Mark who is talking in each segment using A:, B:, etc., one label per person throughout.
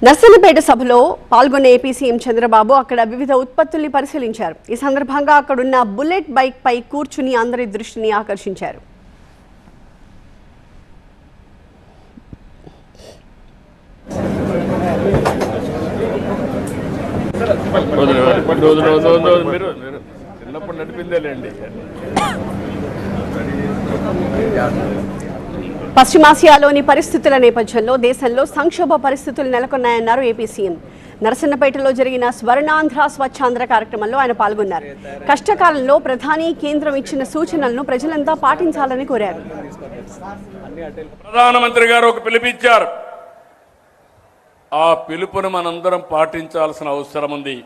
A: నర్సన్నపేట సభలో పాల్గొన్న AP CM Chandrababu అక్కడ వివిధ ఉత్పత్తుల్ని పరిశీలించారు. ఈ సందర్భంగా అక్కడున్న బుల్లెట్ బైక్ పై కూర్చుని అందరి దృష్టిని ఆకర్షించారు. పశ్చిమాసియాలోని పరిస్థితుల నేపథ్యంలో దేశంలో సంక్షోభ పరిస్థితులు నెలకొన్నాయన్నారు ఏపీ సీఎం. నరసన్నపేటలో జరిగిన స్వర్ణాంధ్ర స్వచ్ఛాంధ్ర కార్యక్రమంలో ఆయన పాల్గొన్నారు. కష్టకాలంలో ప్రధాని కేంద్రం ఇచ్చిన సూచనలను ప్రజలంతా పాటించాలని కోరారు.
B: ప్రధానమంత్రి గారు ఒక పిలుపిచ్చారు. ఆ పిలుపును మనందరం పాటించాల్సిన అవసరం ఉంది.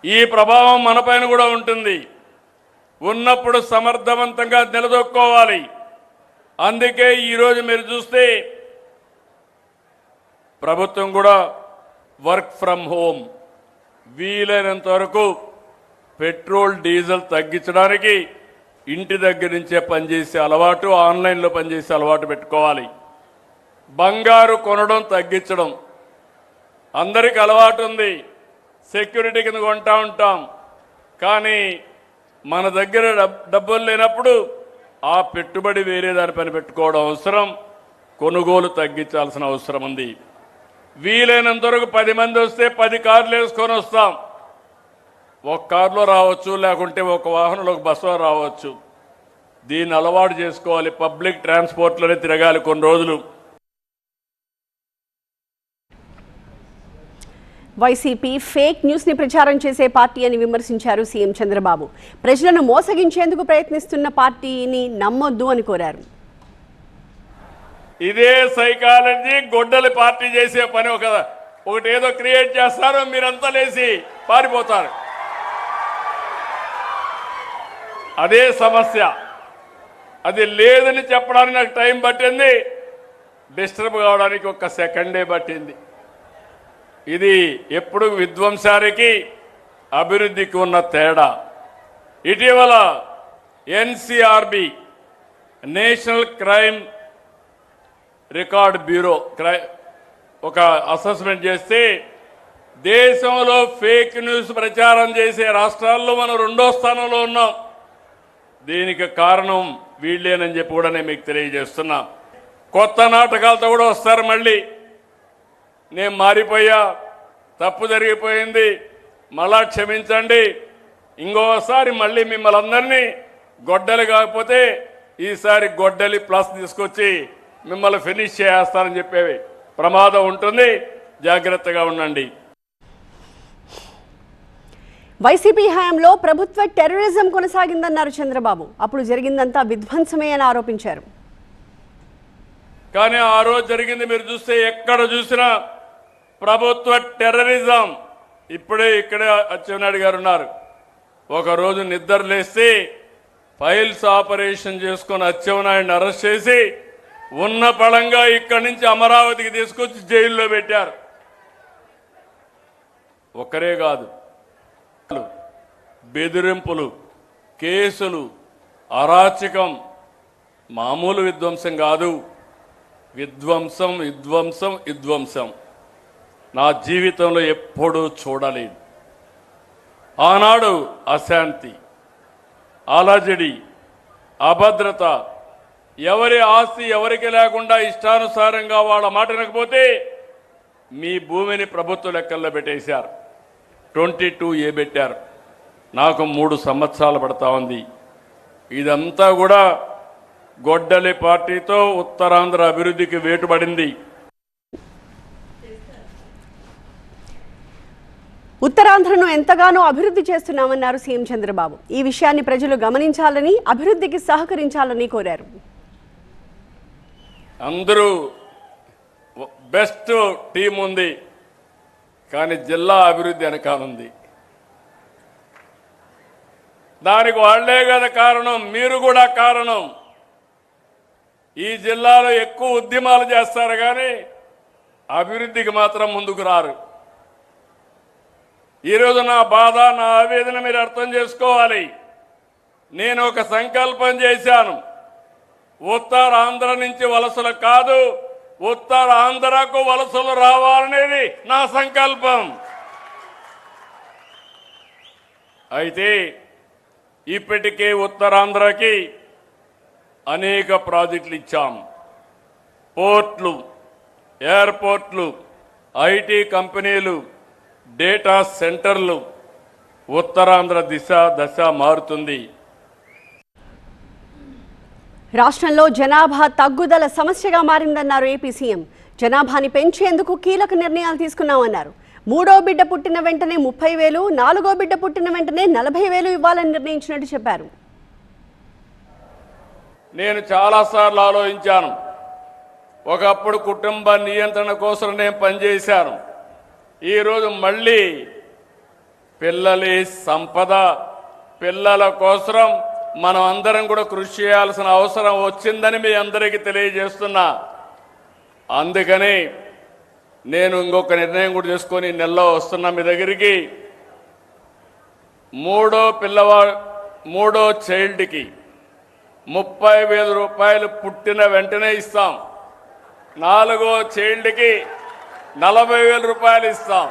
B: ఈ ప్రభావం మనపైన కూడా ఉంటుంది. ఉన్నప్పుడు సమర్థవంతంగా నిలదొక్కోవాలి. అందుకే ఈరోజు మీరు చూస్తే ప్రభుత్వం కూడా వర్క్ ఫ్రమ్ హోమ్ వీలైనంత వరకు పెట్రోల్ డీజిల్ తగ్గించడానికి ఇంటి దగ్గర నుంచే పనిచేసే అలవాటు, ఆన్లైన్లో పనిచేసే అలవాటు పెట్టుకోవాలి. బంగారు కొనడం తగ్గించడం అందరికీ అలవాటు ఉంది. సెక్యూరిటీ కింద కొంటా ఉంటాం. కానీ మన దగ్గర డబ్బులు లేనప్పుడు ఆ పెట్టుబడి వేరే దానిపైన పెట్టుకోవడం అవసరం. కొనుగోలు తగ్గించాల్సిన అవసరం ఉంది. వీలైనంత వరకు 10 మంది వస్తే 10 కార్లు వేసుకొని వస్తాం. ఒక కారులో రావచ్చు, లేకుంటే ఒక వాహనంలో ఒక బస్సులో రావచ్చు. దీన్ని అలవాటు చేసుకోవాలి. పబ్లిక్ ట్రాన్స్పోర్ట్లోనే తిరగాలి కొన్ని రోజులు.
A: వైసీపీ ఫేక్ న్యూస్ ని ప్రచారం చేసే పార్టీ అని విమర్శించారు సీఎం చంద్రబాబు. ప్రజలను మోసగించేందుకు ప్రయత్నిస్తున్న పార్టీని నమ్మొద్దు అని కోరారు.
B: ఇదే సైకాలజీ గొడ్డలి పార్టీ చేసే పని. ఒకటి ఏదో క్రియేట్ చేస్తారు, మీరంతా లేచి పారిపోతారు. అదే సమస్య. అది లేదని చెప్పడానికి నాకు టైం పట్టింది. డిస్టర్బ్ కావడానికి 1 సెకండే పట్టింది. ఇది ఎప్పుడు విధ్వంసానికి అభివృద్ధికి ఉన్న తేడా. ఇటీవల NCRB national crime record bureau ఒక అసెస్మెంట్ చేస్తే దేశంలో ఫేక్ న్యూస్ ప్రచారం చేసే రాష్ట్రాల్లో మనం 2వ స్థానంలో ఉన్నాం. దీనికి కారణం వీళ్ళేనని చెప్పి కూడా నేను మీకు తెలియజేస్తున్నా. కొత్త నాటకాలతో కూడా వస్తారు. మళ్ళీ నేను మారిపోయా, తప్పు జరిగిపోయింది, మళ్ళా క్షమించండి, ఇంకోసారి మళ్ళీ మిమ్మల్ని అందరినీ గొడ్డలి కాకపోతే ఈసారి గొడ్డలి ప్లస్ తీసుకొచ్చి మిమ్మల్ని ఫినిష్ చేస్తారని చెప్పేవి ప్రమాదం ఉంటుంది. జాగ్రత్తగా ఉండండి.
A: వైసీపీ హయాంలో ప్రభుత్వ టెర్రరిజం కొనసాగిందన్నారు చంద్రబాబు. అప్పుడు జరిగిందంతా విధ్వంసమే అని ఆరోపించారు.
B: కానీ ఆ రోజు జరిగింది మీరు చూస్తే ఎక్కడ చూసినా ప్రభుత్వ టెర్రరిజం. ఇక్కడే అచ్చెన్నాయుడు గారు ఉన్నారు. ఒకరోజు నిద్ర లేస్తే ఫైల్స్ ఆపరేషన్ చేసుకుని అచ్చెన్నాయుడిని అరెస్ట్ చేసి ఉన్న పళంగా ఇక్కడి నుంచి అమరావతికి తీసుకొచ్చి జైల్లో పెట్టారు. ఒక్కరే కాదు, బెదిరింపులు, కేసులు, అరాచకం మామూలు విధ్వంసం కాదు. విధ్వంసం విధ్వంసం విధ్వంసం నా జీవితంలో ఎప్పుడూ చూడలేదు. ఆనాడు అశాంతి, అలజడి, అభద్రత, ఎవరి ఆస్తి ఎవరికి లేకుండా ఇష్టానుసారంగా వాళ్ళ మాట వినకపోతే మీ భూమిని ప్రభుత్వ లెక్కల్లో పెట్టేశారు. 22A పెట్టారు. నాకు 3 సంవత్సరాలు పడతా ఉంది. ఇదంతా కూడా గొడ్డలి పార్టీతో ఉత్తరాంధ్ర అభివృద్ధికి వేటుపడింది.
A: ఉత్తరాంధ్రను ఎంతగానో అభివృద్ధి చేస్తున్నామన్నారు సీఎం చంద్రబాబు. ఈ విషయాన్ని ప్రజలు గమనించాలని, అభివృద్ధికి సహకరించాలని కోరారు.
B: అందరూ బెస్ట్ టీం ఉంది, కానీ జిల్లా అభివృద్ధి వెనకాలంది. దానికి వాళ్లే కదా కారణం, మీరు కూడా కారణం. ఈ జిల్లాలో ఎక్కువ ఉద్యమాలు చేస్తారు కానీ అభివృద్ధికి మాత్రం ముందుకు రారు. ఈరోజు నా బాధ, నా ఆవేదన మీరు అర్థం చేసుకోవాలి. నేను ఒక సంకల్పం చేశాను. ఉత్తరాంధ్ర నుంచి వలసలు కాదు, ఉత్తరాంధ్రకు వలసలు రావాలనేది నా సంకల్పం. అయితే ఇప్పటికే ఉత్తరాంధ్రకి అనేక ప్రాజెక్టులు ఇచ్చాం. పోర్ట్లు, ఎయిర్పోర్ట్లు, ఐటీ కంపెనీలు, డేటా సెంటర్లు. ఉత్తరాంధ్ర దశ మారుతుంది.
A: రాష్ట్రంలో జనాభా తగ్గుదల సమస్యగా మారిందన్నారు ఏపీ సీఎం. జనాభాని పెంచేందుకు కీలక నిర్ణయాలు తీసుకున్నామన్నారు. 3వ బిడ్డ పుట్టిన వెంటనే 30,000, 4వ బిడ్డ పుట్టిన వెంటనే 40,000 ఇవ్వాలని నిర్ణయించినట్టు చెప్పారు.
B: నేను చాలాసార్లు ఆలోచించాను. ఒకప్పుడు కుటుంబ నియంత్రణ కోసం నేను పనిచేశాను. ఈరోజు మళ్ళీ పిల్లలి సంపద, పిల్లల కోసం మనం అందరం కూడా కృషి చేయాల్సిన అవసరం వచ్చిందని మీ అందరికీ తెలియజేస్తున్నా. అందుకని నేను ఇంకొక నిర్ణయం కూడా చేసుకొని నెలలో వస్తున్నా మీ దగ్గరికి. మూడో చైల్డ్కి 30,000 రూపాయలు పుట్టిన వెంటనే ఇస్తాం. 4వ చైల్డ్కి 40,000 రూపాయలు ఇస్తాం.